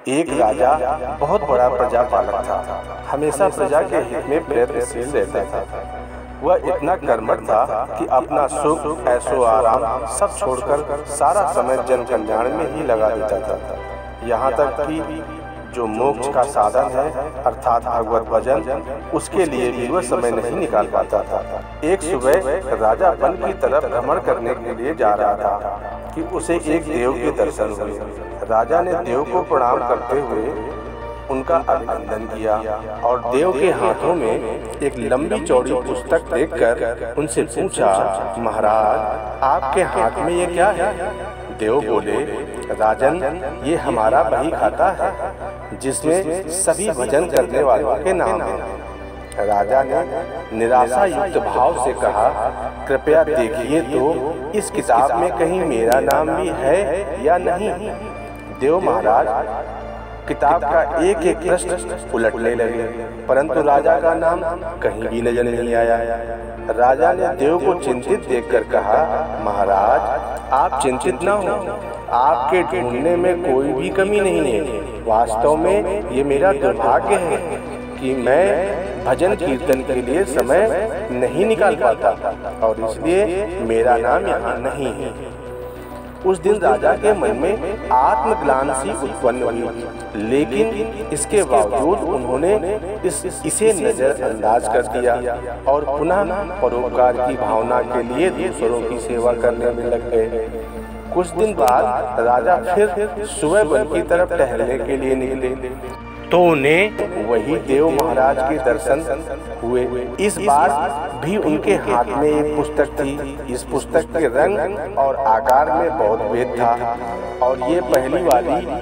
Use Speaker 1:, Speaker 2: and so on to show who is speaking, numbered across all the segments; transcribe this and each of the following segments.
Speaker 1: एक राजा बहुत बड़ा प्रजापालक था। हमेशा प्रजा के हित में प्रयत्नशील रहता था। वह इतना कर्मठ था कि अपना सुख ऐशो आराम सब छोड़कर सारा समय जन कल्याण में ही लगा देता था। यहाँ तक कि जो मोक्ष का साधन है अर्थात भगवत भजन, उसके लिए भी वह समय नहीं निकाल पाता था। एक सुबह राजा वन की तरफ भ्रमण करने के लिए जा रहा था कि उसे एक देव के दर्शन हुए। राजा ने देव को प्रणाम करते हुए उनका अभिनंदन किया और देव के हाथों में एक लंबी चौड़ी पुस्तक देखकर उनसे पूछा, महाराज आपके हाथ में ये क्या है? देव बोले, राजन ये हमारा बही खाता है जिसमें सभी भजन करने वालों के नाम हैं। राजा ने निराशा युक्त भाव से कहा, कृपया देखिए तो इस किताब में कहीं मेरा नाम भी है या नहीं? देव महाराज किताब का एक एक पृष्ठ उलटने लगे, परंतु राजा का नाम कहीं भी नजर नहीं आया। राजा ने देव को चिंतित देखकर कहा, महाराज आप चिंतित न हो, आपके ढूंढने में कोई भी कमी नहीं है। वास्तव में ये मेरा दुर्भाग्य है कि मैं भजन कीर्तन के लिए समय नहीं निकाल पाता और इसलिए मेरा नाम यहाँ नहीं है। उस दिन राजा के मन में आत्मग्लानि सी उत्पन्न हुई, लेकिन इसके बावजूद उन्होंने इसे नजरअंदाज कर दिया और पुनः परोपकार की भावना के लिए दूसरों की सेवा करने में लग गए। कुछ दिन बाद राजा फिर सुबह वन की तरफ टहलने के लिए निकले तो उन्हें वही देव महाराज के दर्शन हुए। इस बार भी उनके हाथ में एक पुस्तक थी। इस पुस्तक के रंग और आकार में बहुत भेद था और ये पहली वाली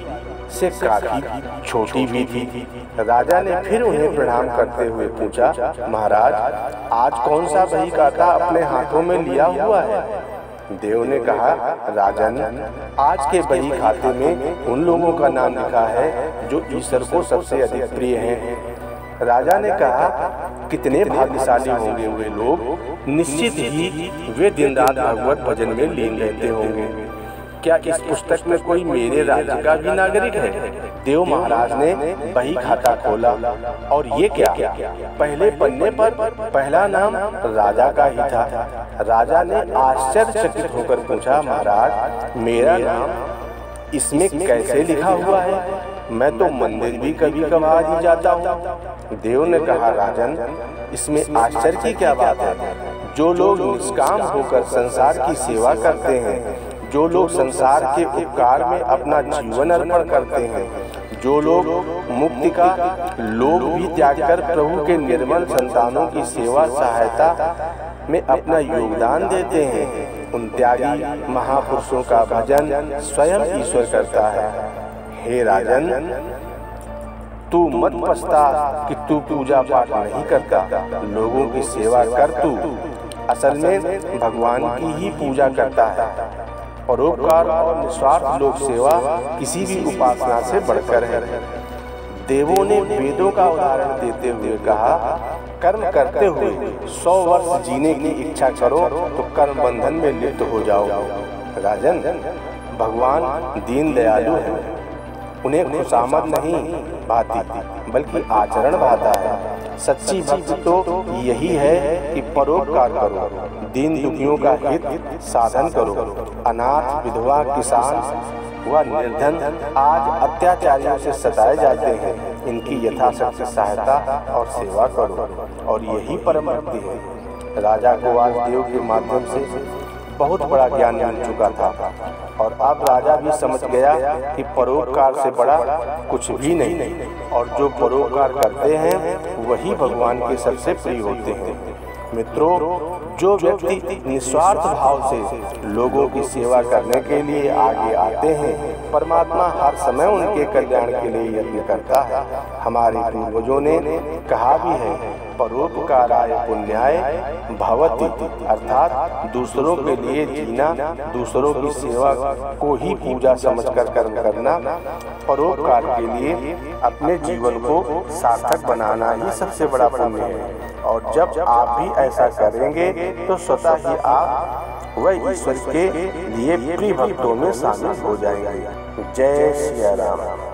Speaker 1: से काफी छोटी भी थी। राजा ने फिर उन्हें प्रणाम करते हुए पूछा, महाराज आज कौन सा बही खाता अपने हाथों में लिया हुआ है? देव ने कहा, राजन आज के बही खाते में उन लोगों का नाम लिखा है जो ईश्वर को सबसे अधिक प्रिय हैं। राजा ने कहा, कितने भाग्यशाली होंगे वे लोग, निश्चित ही वे दिन रात भगवत भजन में लीन रहते होंगे। क्या इस पुस्तक में कोई मेरे राज्य का भी नागरिक है? देव महाराज ने बही खाता खोला और ये क्या? पहले पन्ने पर पहला नाम राजा का ही था। राजा ने आश्चर्यचकित होकर पूछा, महाराज मेरा नाम इसमें कैसे लिखा हुआ है? मैं तो मंदिर भी कभी कभार ही जाता हूँ। देव ने कहा, राजन इसमें आश्चर्य की क्या बात है? जो लोग निष्काम होकर संसार की सेवा करते हैं, जो लोग संसार के उपकार में अपना जीवन अर्पण करते हैं, जो लोग मुक्ति का लोभ भी त्याग कर प्रभु के निर्मल संतानों की सेवा सहायता में अपना योगदान देते हैं, उन त्यागी महापुरुषों का भजन स्वयं ईश्वर करता है। हे राजन तू मत पछता कि तू पूजा पाठ नहीं करता, लोगों की सेवा कर। तू असल में भगवान की ही पूजा करता है। परोपकार और निस्वार्थ लोक सेवा किसी भी उपासना से बढ़कर है। देवों ने वेदों का उदाहरण देते हुए कहा, कर्म करते हुए 100 वर्ष जीने की इच्छा करो तो कर्म बंधन में लिप्त हो जाओ। राजन भगवान दीन दयालु है, उन्हें खुशामद नहीं भाती बल्कि आचरण भाता है। सच्ची भक्ति तो यही है कि परोपकार करो, दीन दुखियों का हित साधन करो। अनाथ विधवा किसान व निर्धन आज अत्याचारियों से सताए जाते हैं, इनकी यथाशक्ति सहायता और सेवा करो और यही परम भक्ति है। राजा को आज देव के माध्यम से बहुत बड़ा ज्ञान मिल चुका था और अब राजा भी समझ गया कि परोपकार से बड़ा कुछ भी नहीं और जो परोपकार करते हैं वही भगवान के सबसे प्रिय होते हैं। मित्रों, जो व्यक्ति निस्वार्थ भाव से लोगों की सेवा करने के लिए आगे आते हैं, परमात्मा हर समय उनके कल्याण के लिए यत्न करता है। हमारे पूर्वजों ने कहा भी है, परोपकाराय पुण्याय भवति, अर्थात दूसरों के लिए जीना, दूसरों की सेवा को ही पूजा समझकर कर्म करना, परोपकार के लिए अपने जीवन को सार्थक बनाना ही सबसे बड़ा पुण्य है। और जब आप भी ऐसा करेंगे तो स्वतः ही आप वह ईश्वर के लिए प्रिय भक्तों में शामिल हो जाएंगे। जय श्री राम।